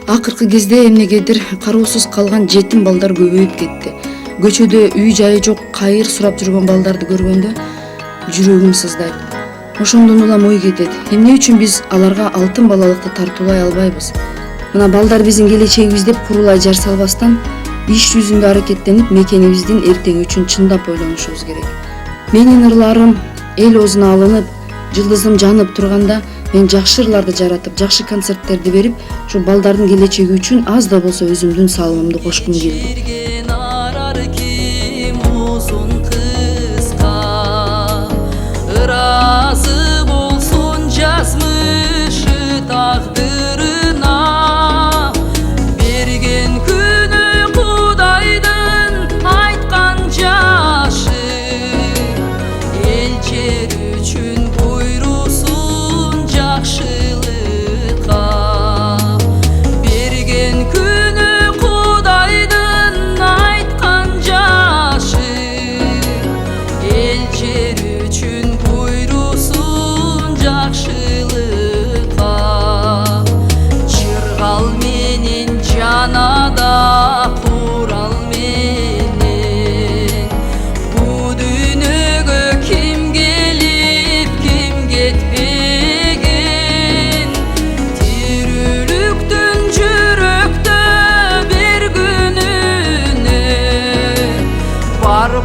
Акыркы кезде эмнегедир кароосуз калган жетим балдар көбөйүп кетти. Көчөдө үй жайы жок кайыр сурап жүргөн балдарды көргөндө жүрөгүм сыздайт. Ошондон улам ой кетет. Эмне үчүн биз аларга алтын балалыкты тартуулай албайбыз? Мына балдар биздин келечегибиз деп курулай жар салбастан иш жүзүндө аракеттенип, мекенибиздин эртең үчүн чындап ойлонушубуз керек. Менин ырларым эл оозуна алынып, жылдызым жанып турганда мен жакшы ырларды жаратып, жакшы концерттерди берип, ошо балдардын келечеги үчүн аз да болсо өзүмдүн салымымды кошкум келди.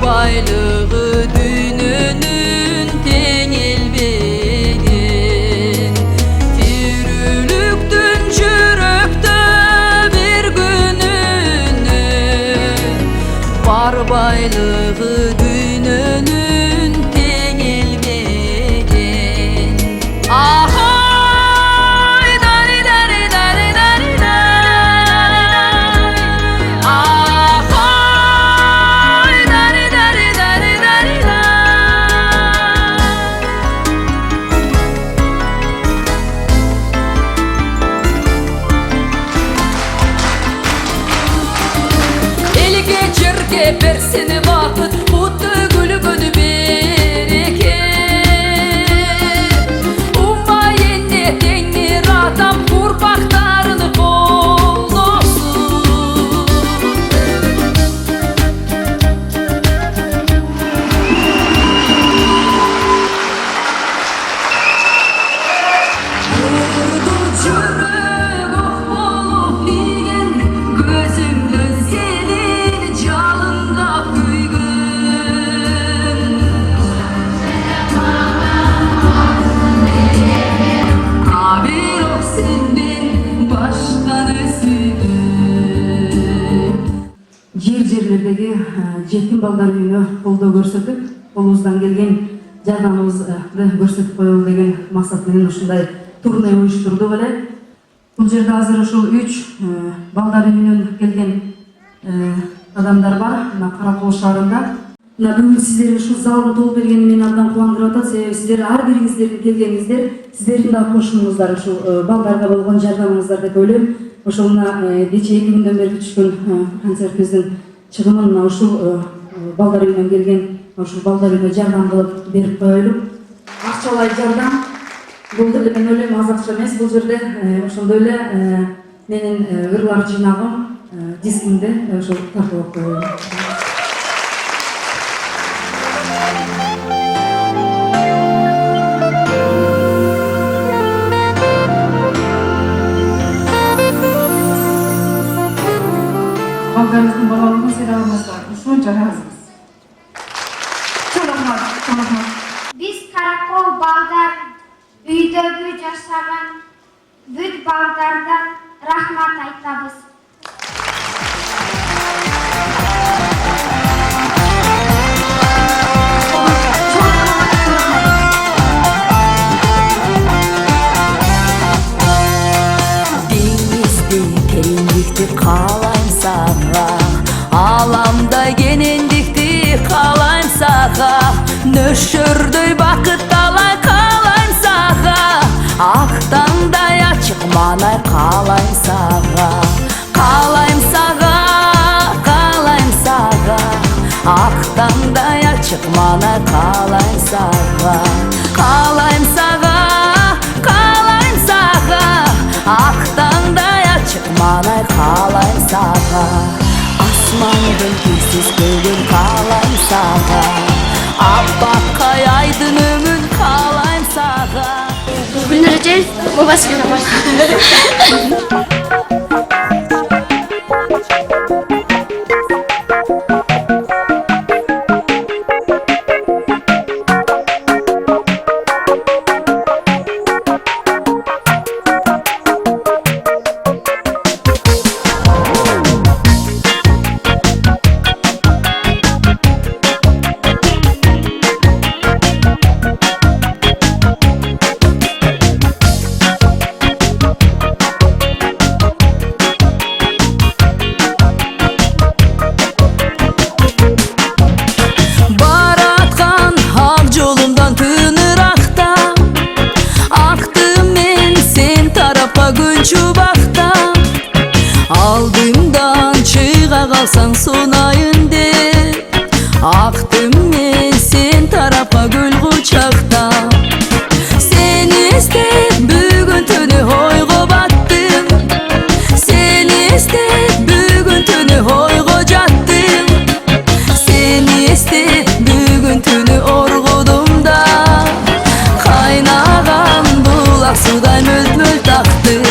Baylığı dününün teğilbegin Tirülüktün çüröktü bir gününü Var baylığı dününün teğilbegin Aha Bersene vakit kutlu gülü gönü bereket Umma yenne denir adam kurbaklarını koldosun Vurdu çürük ok olup bilgen gözümdün senin canında жерлердеги жетим балдар үйүнө колдоо көрсөтүп, колубуздан келген жардамыбызды көрсөтүп коелу деген максат менен ушундай турне уюштурдук эле. Бул жерде азыр ушул 3 балдар үйүнөн келген адамдар бар, Каракол шаарында. Бүгүн сиздер ушул залды толуп бергени мени абдан кубандырып атат. Себеби сиздер ар бириңиздердин келгениңиздер, сиздердин да кошумуңуздар ушул балдарга болгон жардамыңыздар деп ойлойм. Ошол кечээ 2 күндөн бери түшкөн концертибиздин чыгымын ушул балдар үйүнөн келген ушул балдар үйүнө жардам кылып берип коелу. Акчалай жардам бул деле мен ойлойм аз акча эмес. Бул жерде ошондой эле менин ырлар жыйнагым, дискимди ошол тартып коелу. Балдарымыздың балалығын сыйлауымызға ушунча ыраазыбыз. Биз Каракол балдар үйдөгү жашаган бүт балдардан рахмат айтабыз. Denizde terindikti kalayım sana Alamda genendikti kalayım sana Nöşürdöy bakıt alay kalayım sana Aktan daya çıkmanay kalayım sana Kalayım sana, kalayım sana Aktan daya çıkmana kalayım sana Kalayım sana, kalayım sana Aktan daya çıkmana sağa, asmandan kesiz kölün kalayım sağa, Abbakay aydın ömün kalayım sağa. Gülnur Hocaev babası gibi başladı. Baratkan hak yolumdan tınırakta, aktım men sen tarafa gün çubakta, aldımdan çığa kalsan sunayın dep, aktım men sen tarafa gül kucakta. Seni istep bugün tünü hoygo battım, seni istep bugün tünü hoygo jattım, seni istep bugün tünü orgudum da, kaynagan bulak suday möl taktım,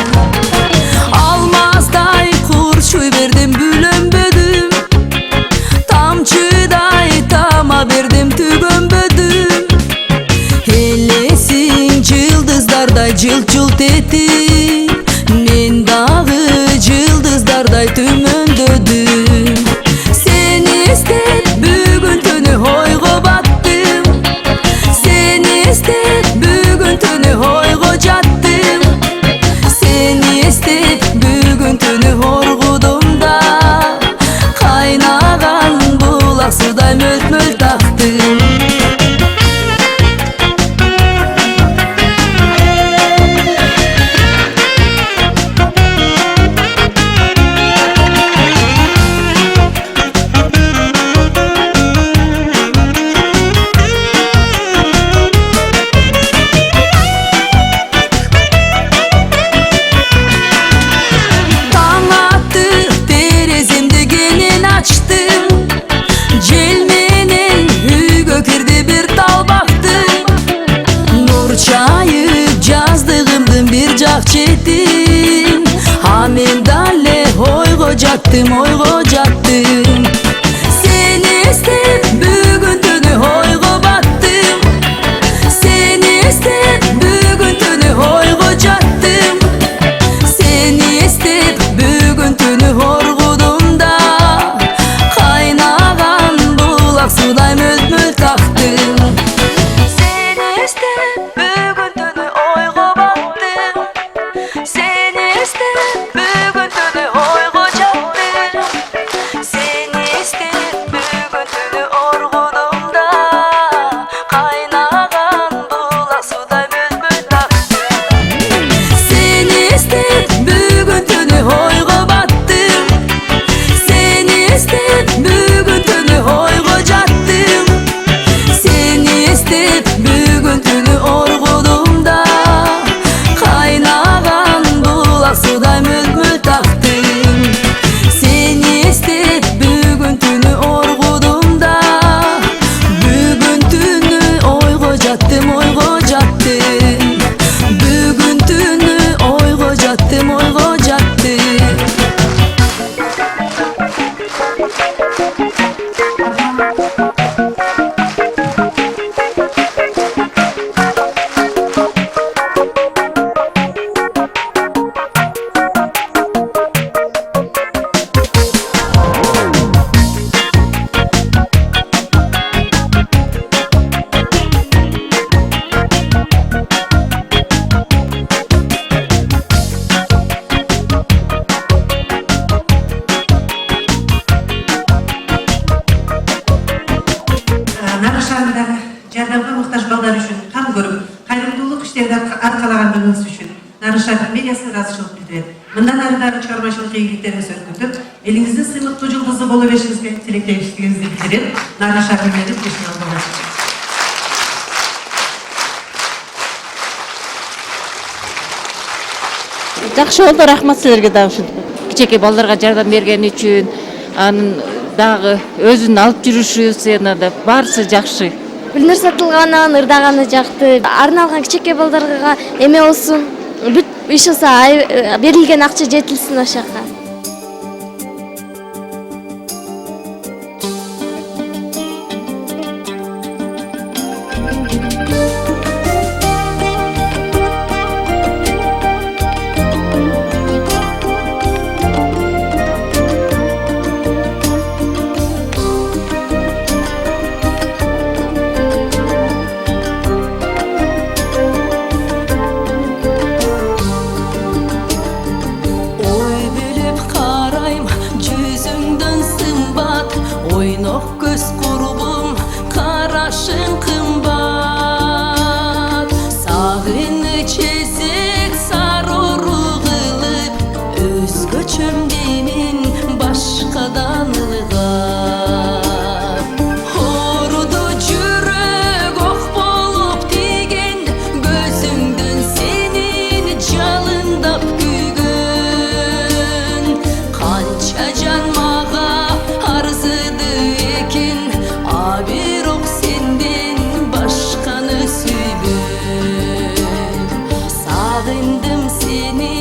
almazday kurşuy verdim bülönbödüm, tamçıday tama verdim tügönbödüm, hellesin yıldızlarday cılt cılt etip, men dağı yıldızlarday tümöndödüm. Seni istep bugün tünü hoygo battım, seni istep bugün tünü hoygo jattım, seni istep bugün tünü horgudum da, kaynagan bulak suday möl taktım. Taң attı terezimde gelin açtım, celmenen hügö kirdi bir tal baktım, nur çayıp jazdığımdın bir jak çetim, hamen dalle hoygo jattım, seni istep bugün tünü hoygo battım, seni istep bugün tünü hoygo jattım, seni istep bugün tünü horgudum da, kaynagan bulak suday möl taktım. Seni istep bugün tünü oygo battım, seni istep bugün tünü oygo jattım, seni istep bugün tünü orgudum da, kaynagan bulak suday möl taktım. Seni istep bugün tünü hoygo battım, seni istep bugün tünü hoygo jattım, seni istep bugün tünü orgudum da, kaynagan bulak suday möl taktım. Seni istep bugün tünü orgudum da, bugün tünü oygo jattım, bugün tünü oygo jattım. жардамга муктаж балдар үчүн кам көрүп, кайрымдуулук иштерде аркалагандыгыңыз үчүн Нарышар премиясы ыраазычылык билдирет. Мындан ары дагы чыгармачылык ийгиликтериңиз өркүндөп, элиңиздин сыйлыктуу жылдызы боло беришиңизге тилектештигиңизди билдирип, Нарышар премияны кешире алганыңыз. Жакшы болду, рахмат силерге дагы ушинтип. кичинекей балдарга жардам бергени үчүн, анын дагы өзүн алып жүрүшү сценада баарысы жакшы. Гүлнур Сатылганованын ырдаганы жакты. Арналган кичинекей балдарга эме болсун. Бүт иш болсо берилген акча жетилсин ошол жака. Ой бөлүп карайм жүзүңдөн сымбат, ойнок көз курбум карашың кымбат. Сагыныч эсек сарору кылып, өзгөчөм деймин башкадан ылгап. Оруду жүрөк ок болуп тийген, көзүңдөн сенин жалындап күйгөн. Канча жан мага арзыды экен, а бирок сенден башканы сүйбөм. Сагындым сени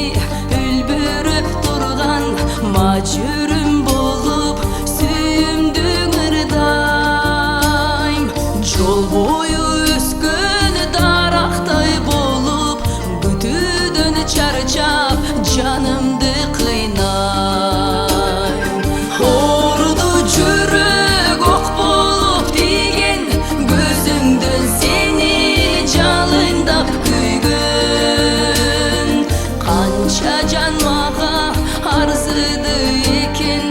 үлбүрөп турган, мажүрүм болуп сүйүмдүң ырдайм. Жол бою өскөн дарактай болуп, күтүүдөн чарчап жанымды кыйнайм. Оруду жүрөк ок болуп тийген, көзүңдөн сени жалындап күйгөн. Канча жан мага арзыды экен,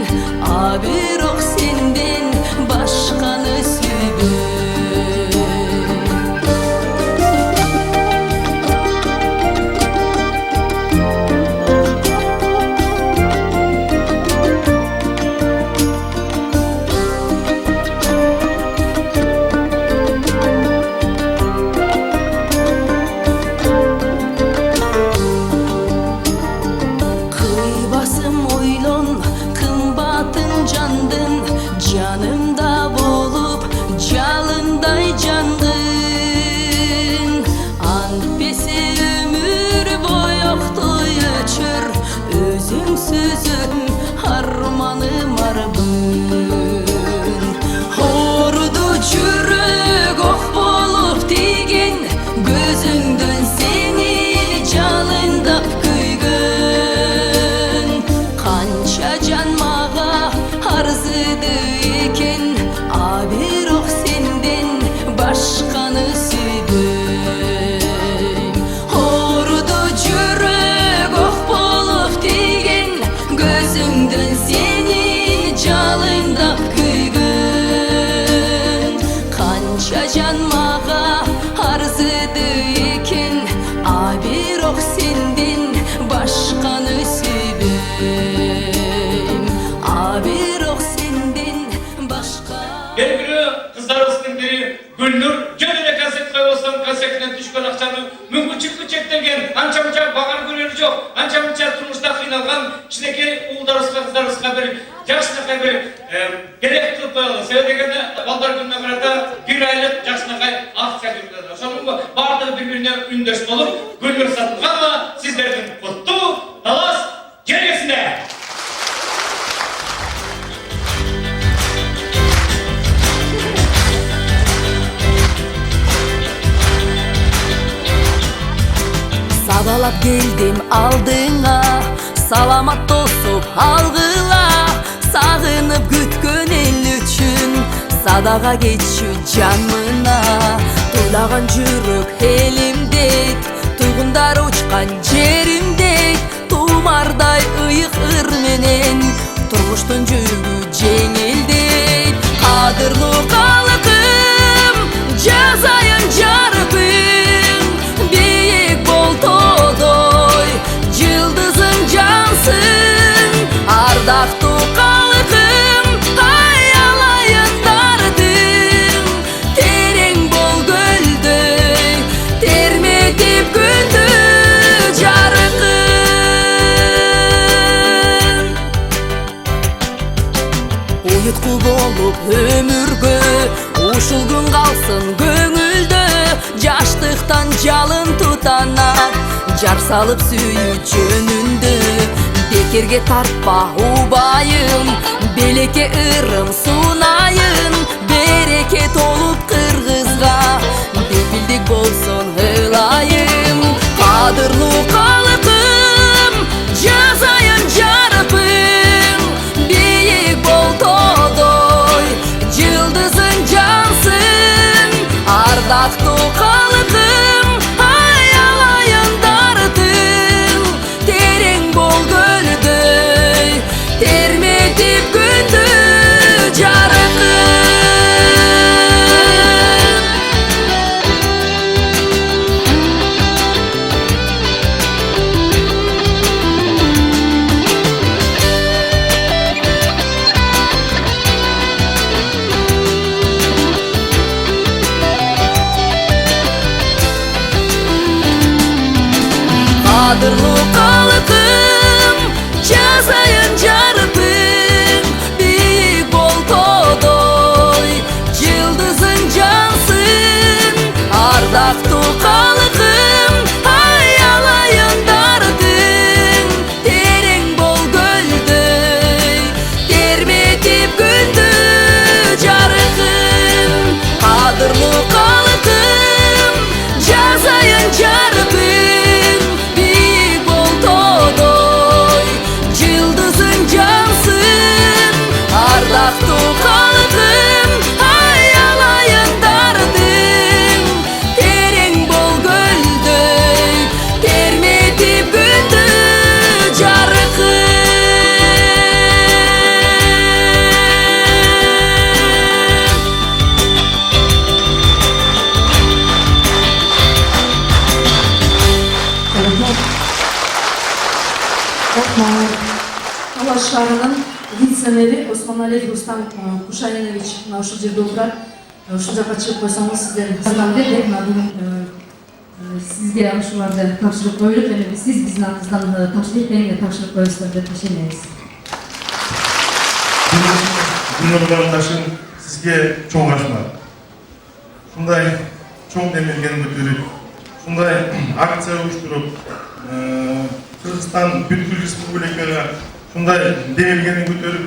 а бирок сенден башканы сүйбөм. Кыйбасым ойлон кымбатын жандын, жанымда болуп жалындай жандын. Антпесе өмүр боёктой өчөр, өзүңсүз арманым арбын. Оруду жүрөк ок болуп тийген, көзүңдөн сени жалындап күйгөн. Канча жан мага арзыды экен, а бирок сенден башканы сүйбөм. Оруду жүрөк ок болуп тийген, көзүңдөн сени жалындап күйгөн. Канча жан мага арзыды экен, а бирок сенден башканы сүйбөм. А бирок сенден башка. Белгилүү кыздарыбыздын бири Гүлнур жөн эле концерт койбостон концертинен түшкөн акчаны мүмкүнчүлүгү чектелген, анча мынча багар көрөрү жок, анча мынча турмушта кыйналган кичинекей уулдарыбызга, кыздарыбызга bir жакшынакай bir керек кылып коелу. Себеби дегенде балдар күнүнө карата 1 айлык жакшынакай акция жүргүзөт. Ошонун баардыгы бири-бирине үндөш болуп, Гүлнур Сатылганова сиздердин куттуу талас жергесинде. Сабалап келдим алдыңа, саламат тосуп алгыла. Сагынып күткөн эл үчүн садага кетчү жан мына. Туулаган жүрөк элимдек, туйгундар учкан жеримдек, тумардай ыйык ыр менен турмуштун жүгү жеңилдейт. Кадырлуу калкым, жазайын жарыпым, бийик болтодой жылдызың жансың. Ардактуу калкым, аялайын дартым, терең бол көлдөй, терметип күндү жарыкым. Uyutku bolup ömürgө ушул күн калсын көңүлдө жаштыктан жалын тутанат жар салып сүйүү жөнүндө бекерге тартпа убайым белекке ырым сунайын береке толуп кыргызга бепилдик болсун ылайым кадырлуу калкым жазайын жарыпың бийик бол тоодой жылдызың жансың ардактуу калкым аялайын дартың терең бол көлдөй терметип күндү жарыкын Кадырлуу калкым жазайын жарыпың бийик бол тоодой жылдызың жансың ардактуу калкым аялайын дартың терең бол көлдөй терметип күндү жарыкын кадырлуу калкым жазайын жарыпың бийик бол тоодой жылдызың жансың ардактуу калкым аялайын дартың терең бол көлдөй терметип күндү жарыкын Алаш шаарынын вице-мэри Осмоналиев Рустам Кушаинович мына ушул жерде отурат. Ушул жака чыгып койсоңуз сиздер бүгүн сизге ушуларды тапшырып коелук және сиз биздин атыбыздан тапшырып коесуздар деп ишенебиз. Гүлнур Карындашым, сизге чоң рахмат. Ушундай чоң демилгени көтөрүп, ушундай акция уюштуруп, Кыргызстан бүткүл республикага ушундай демилгени көтөрүп,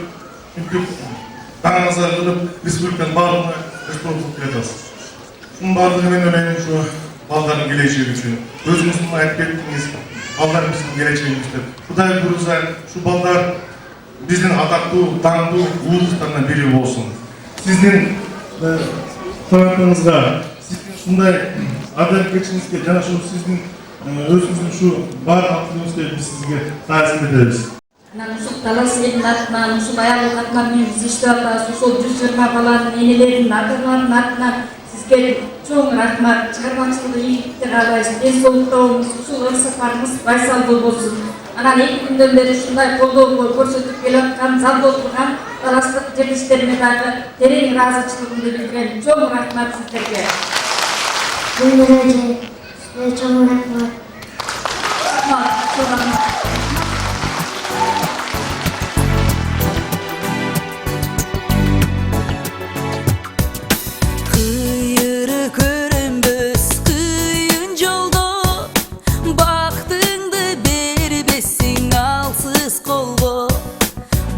мүмкүн таңыңызга кылып, республиканын баардыгына республика келатасыз. Ушунун баардыгы мен ойлойм ушу балдардын келечеги үчүн. Өзүңүздүн айтып кеттиңиз, балдар биздин келечегибиз деп. Кудай буйрса, ушу балдар биздин атактуу, даңдуу уулдуктардан бири болсун. Сиздин талантыңызга, сиздин ушундай адамгерчиликке жана ушу сиздин өзүңүздүн ушу бар активиңизге биз сизге таасир этебиз. Ушул талас элдин атынан, ушул аялдын атынан биз иштеп атабыз. Ушул 120 баланын энелеринин ата-аналарынын атынан сизге чоң рахмат. Чыгармачылык ийгиликтер каалайбыз. Ден соолуктуңуз, ушул ыр сапарыңыз байсал болбосун. Анан 2 күндөн бери ушундай колдоо көрсөтүп келаткан, залда отурган таластык жерлештериме дагы терең ыраазычылыгымды билдирем. Чоң рахмат сиздерге. Чоң рахмат. Кыйыры көрөнбөс кыйын жолдо бактыңды бербесиң алсыз колго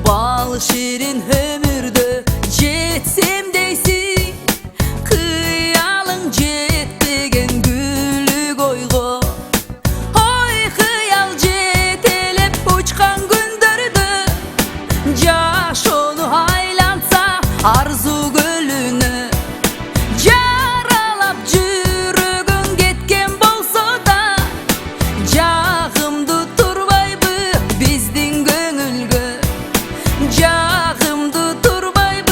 бал ширин өмүрдө жетсем дейсиң кыялың жетпеген гүлүк ойго ой кыял жетелеп учкан күндөрдө жашоону айланса арзу көлүнө жаралап жүрөгүң кеткен болсо да жагымды турбайбы биздин көңүлгө жагымды турбайбы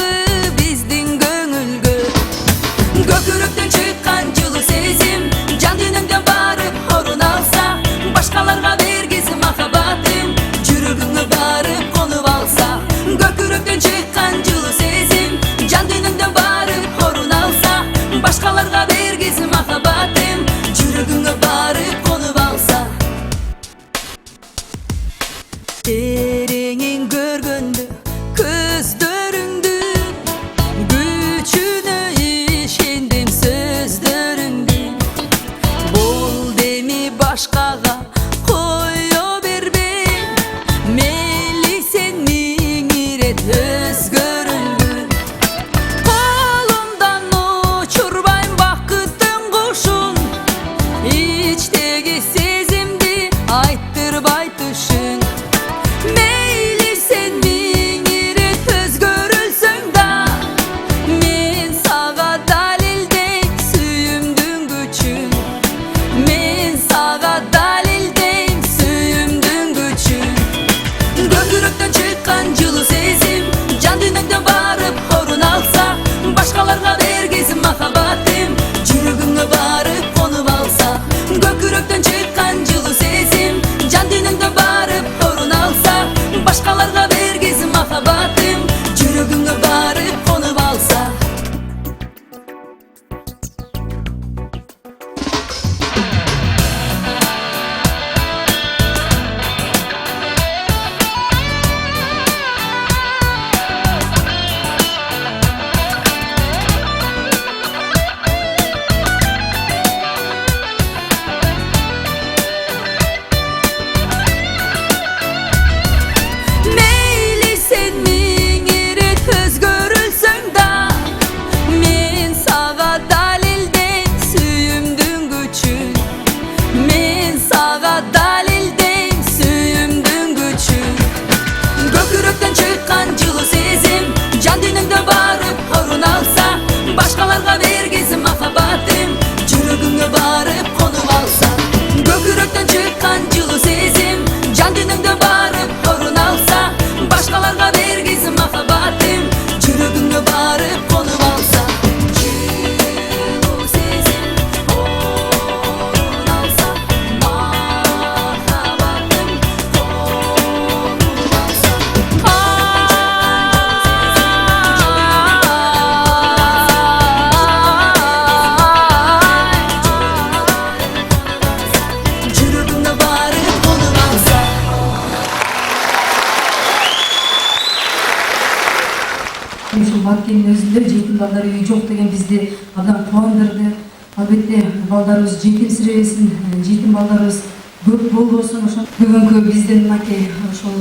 Ушул Баткендин өзүндө жетим балдар үйү жок деген бизди абдан кубандырды. Албетте балдарыбыз жетимсиребесин, жетим балдарыбыз көп болбосун. Ошо бүгүнкү биздин мынакей ошол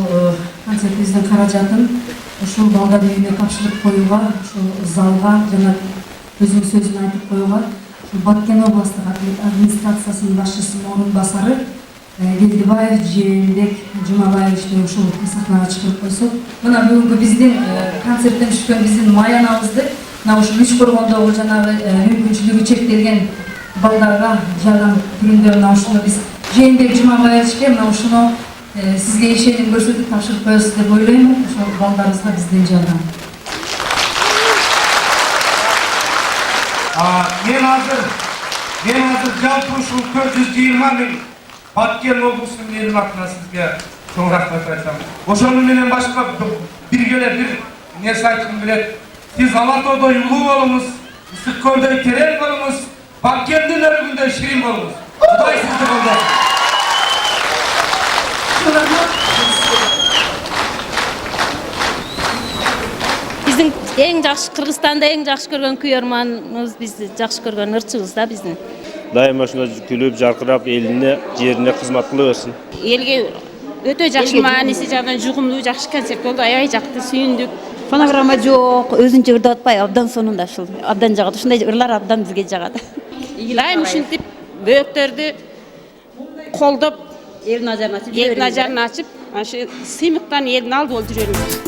концертибиздин каражатын ушул балдар үйүнө тапшырып коюуга, ушул залга жана өзүнүн сөзүн айтып коюуга Баткен областтык администрациясынын башчысынын орун басары Гелдибаев Жээнбек Жумабаевичти ушул сахнага чыгарып койсок, мына бүгүнкү биздин концерттен түшкөн биздин маянабызды мына ушул Үч Коргондогу жанагы мүмкүнчүлүгү чектелген балдарга жардам түрүндө мына ушуну биз Жээнбек Жумабаевичке мына ушуну сизге ишеним көрсөтүп тапшырып коебуз деп ойлойм. Ошол балдарыбызга бизден жардам. Мен азыр жалпы ушул 420 миң Баткен облусунун элинин атынан сизге чоң рахмат айтам. Ошону менен башка биргеле бир нерсе айткым келет. Сиз Алатоодой улуу болуңуз, Ысык көлдөй терең болуңуз, Баткендин өрүгүндөй ширин болуңуз. Кудай сизди колдосун. Биздин эң жакшы Кыргызстанда эң жакшы көргөн күйөрманыбыз, бизди жакшы көргөн ырчыбыз да биздин. Дайыма ушундай күлүп, жаркырап, элине, жерине кызмат кыла берсин. Элге өтө жакшы мааниси жагынан жугумдуу жакшы концерт болду. Аябай жакты, сүйүндүк. Фонограмма жок, өзүнчө ырдап атпай, абдан сонунда ушул. Абдан жагат. Ушундай ырлар абдан бизге жагат. Дайым ушинтип бөөктөрдү колдоп, элдин ажарын ачып, ашы сыймыктан элдин алды болуп жүрөбүз.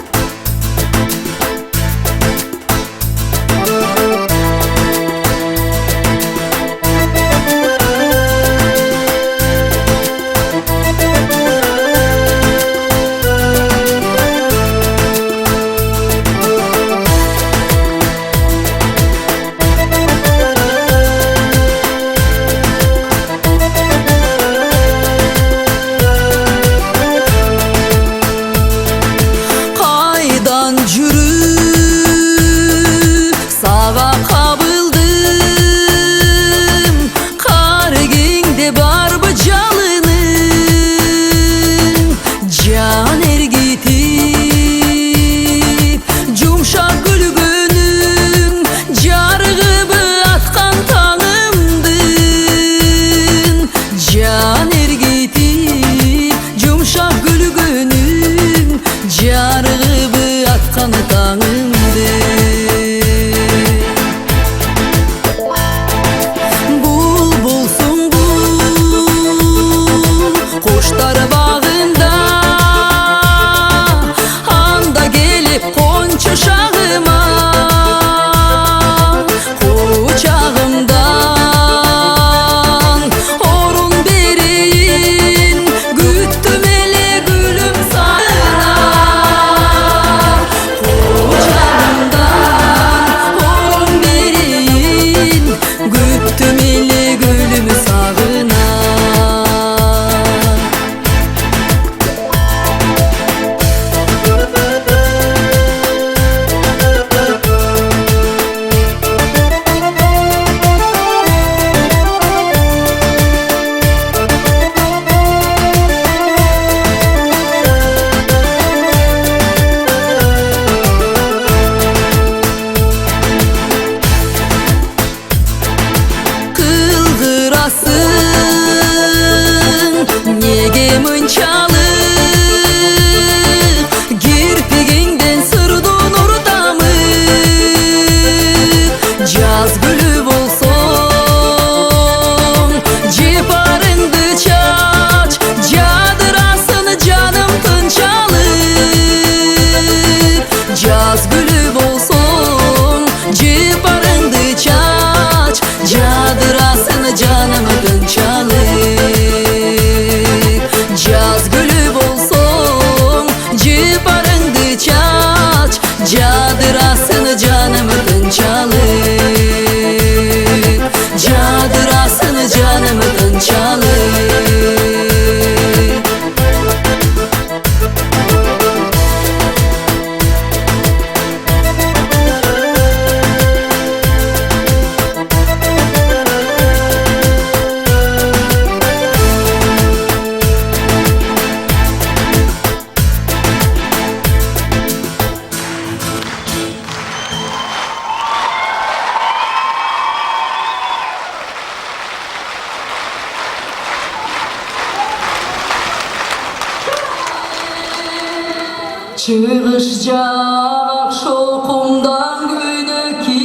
Чыгыш жак шолкумдан көйнөки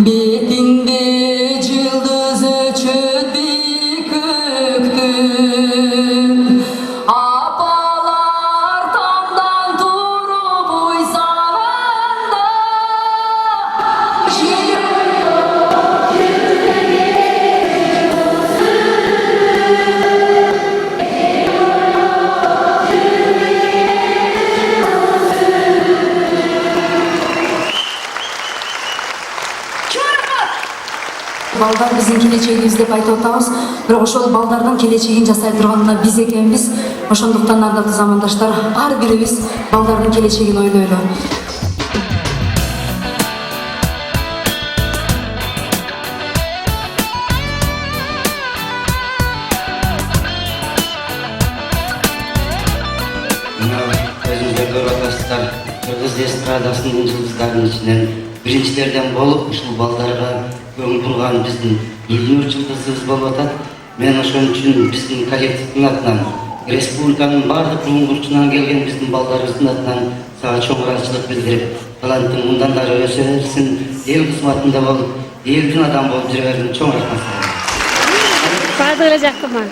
бетинде жылдыз өчөт бийик көктүн апалар тамдан туруп уйсаганда балдар биздин келечегибиз деп айтып атабыз, бирок ошол балдардын келечегин жасай турган биз экенбиз. Ошондуктан ардактуу замандаштар, ар бирибиз балдардын келечегин ойлойлу. Өзүңүздөр көрүп атасыздар, кыргыз эстрадасынын жылдыздарынын ичинен биринчилерден болуп ушул балдарга көңүл бурган биздин Илнур жылдызыбыз болуп атат. Мен ошон үчүн биздин коллективдин атынан, республиканын баардык буруңгурчунан келген биздин балдарыбыздын атынан сага чоң ыраазычылык билдирип, талантың мындан дагы өсө берсин, эл кызматында болуп, элдин адам болуп жүрө бергин. Чоң рахмат. Сага эле жактыман.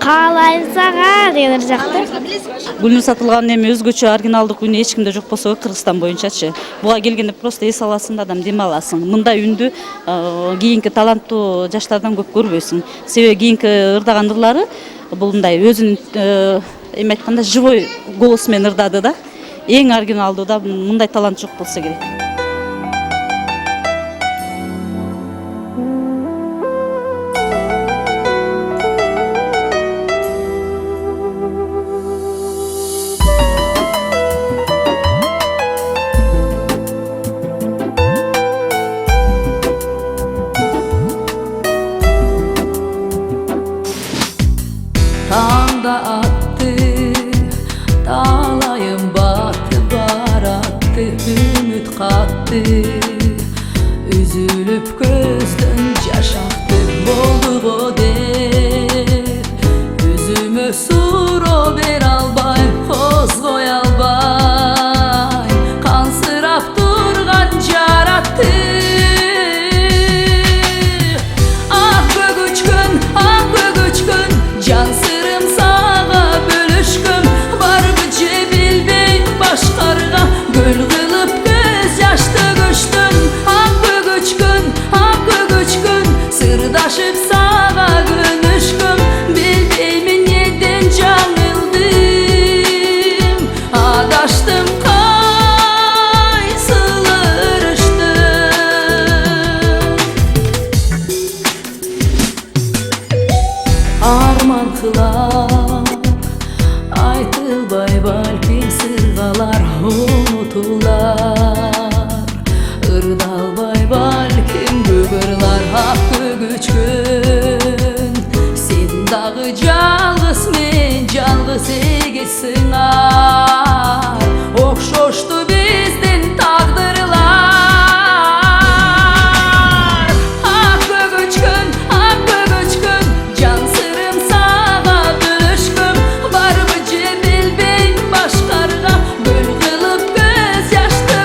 Каалайын сага деген жакты. Гүлнур Сатылган эми өзгөчө оригиналдык үнү эч кимде жок болсо Кыргызстан боюнчачы. Буга келгенде просто эс аласың да адам дем аласың. Мындай үндү кийинки таланттуу жаштардан көп көрбөйсүң. Себеби кийинки ырдаган ырлары бул мындай өзүнүн эми айтканда живой голос менен ырдады да. Эң оригиналдуу да мындай талант жок болсо керек. Tağda attı, dağlayım battı, barattı, ümit kattı. Üzülüp gözden yaş aktı, boldu o der. Üzüme suro ber albay, kozgoy albay. Kansırap durgan jarattı. Ah bögüçkün, ah bögüçkün, cansız göl kılıp göz yaşta göçtün. Hakkı güçkün sırdaşıp sağa gönüşküm. Bilbeymin yeden canıldım. Adaştım kaysılırıştım. Arman kılap aytılbay balkim sırgalar unutular. Irdalbay balkim bögürlar hakkı güçkün. Sen dağı жалғыз men жалғыз egesiň ar. Okşoştu bizdin taqdırlar. Hakkı güçkün can sırım sağa bölüşküm. Barby je bilbeýin başgarga göl kılıp göz yaşta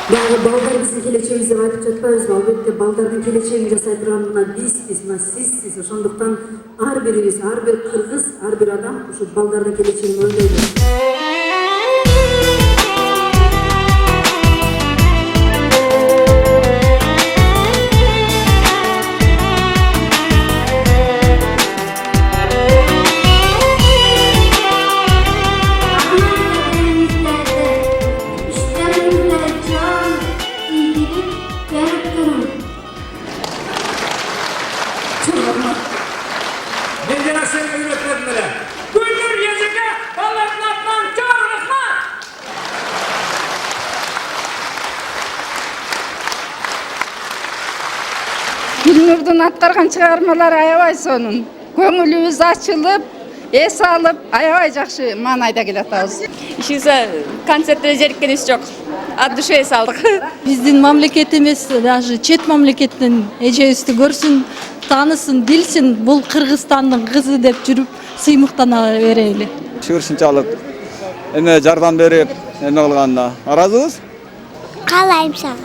Дагы балдар биздин келечегибиз деп айтып жатпайбызбы? Албетте балдардын келечегин жасай турган мына бизбиз, мына сизсиз. Ошондуктан ар бирибиз, ар бир кыргыз, ар бир адам ушу балдардын келечегин ойлойбуз. Ben de nasıl üretmediler? Güldür yüzüne, balların atman çok rahman. Гүлнурдун аткарган чыгармалары аябай сонун. Көңүлүбүз ачылып, эс алып, аябай жакшы маанайда келатабыз. Ишинсе концертте жериккенибиз жок. От души эс алдык. Биздин мамлекет эмес, даже чет мамлекеттен эжебизди көрсүн, таанысын, билсин, бул Кыргызстандын кызы деп жүрүп сыймыктана берели. Ушунчалык эме жардам берип, эме кылганына ыраазыбыз. Каалайм сага.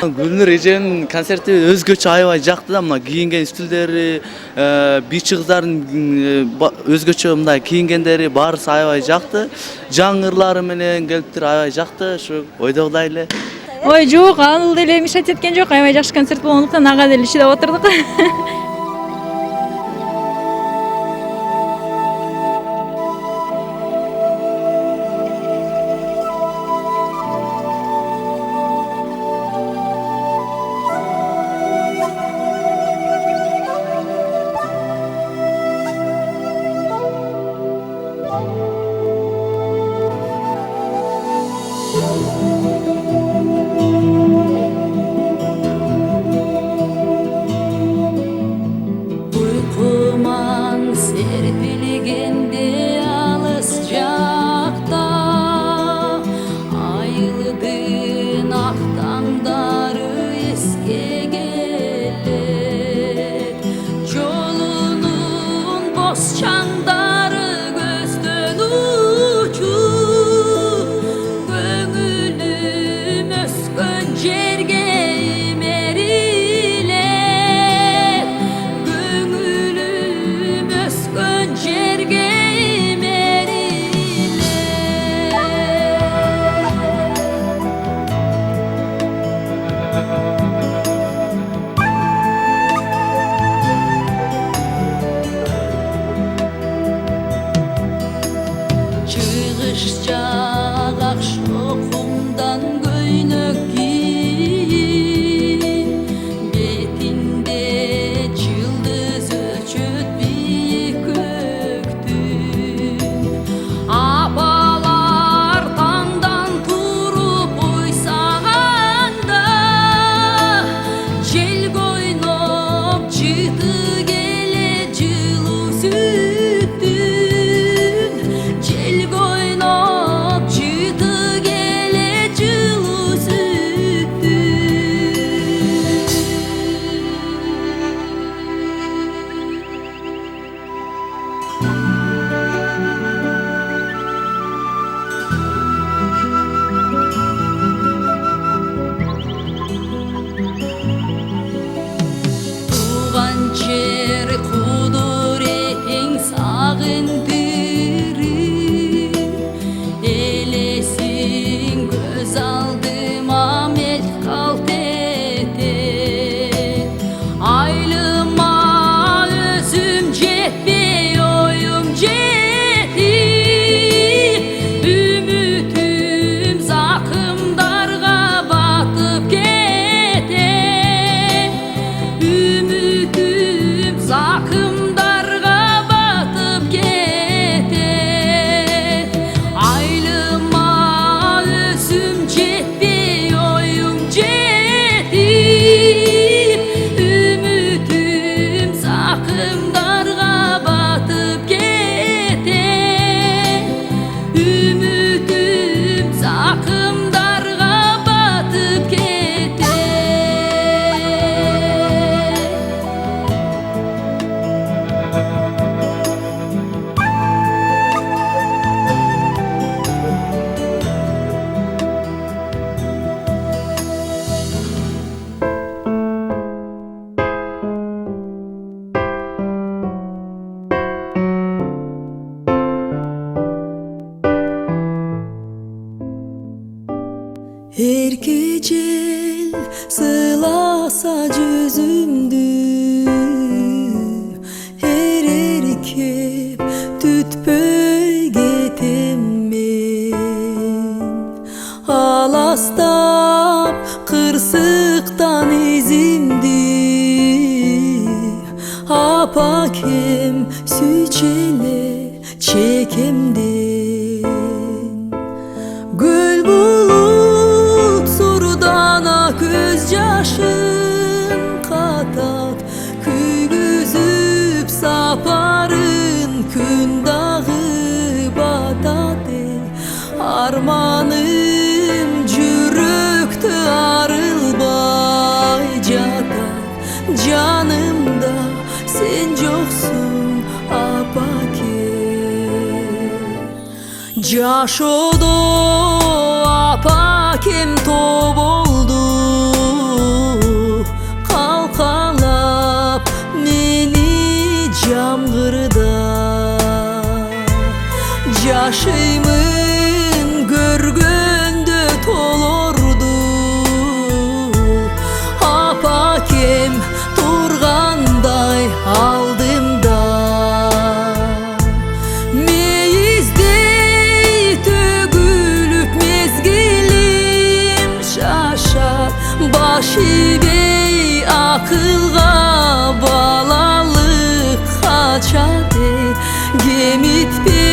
Гүлнур эженин концерти өзгөчө аябай жакты да, мына кийинген стилдери, бийчи кыздардын өзгөчө мындай кийингендери баарысы аябай жакты. Жаңы ырлары менен келиптир, аябай жакты, ушу ойдогудай эле. Ой, жок, ал деле мешать эткен жок. Аябай жакшы концерт болгондуктан ага деле чыдап отурдук. Uykuman serpilgende alыс jakta, ayıldın aktandары esке gelet. Jolunun boz çandары көздөн uçup, көңүлүм өскөн жерге имерилет. Көңүлүм өскөн жерге имерилет. kem süçele çekemden Göl bulut surdana göz yaşın katat Küygüzüp saparın gün dağı batade Armanım cürüktü arılbay jatar Canımda sen yoksun apake Jaşodo apakem top oldu Kalkalap meni jamgırda Jaşımın görgönde tolordu Apakem turganday aldımda Meyizdey tөгülüp mezgilim şaşar Başı bey akılga balalık kaçade Gemit bey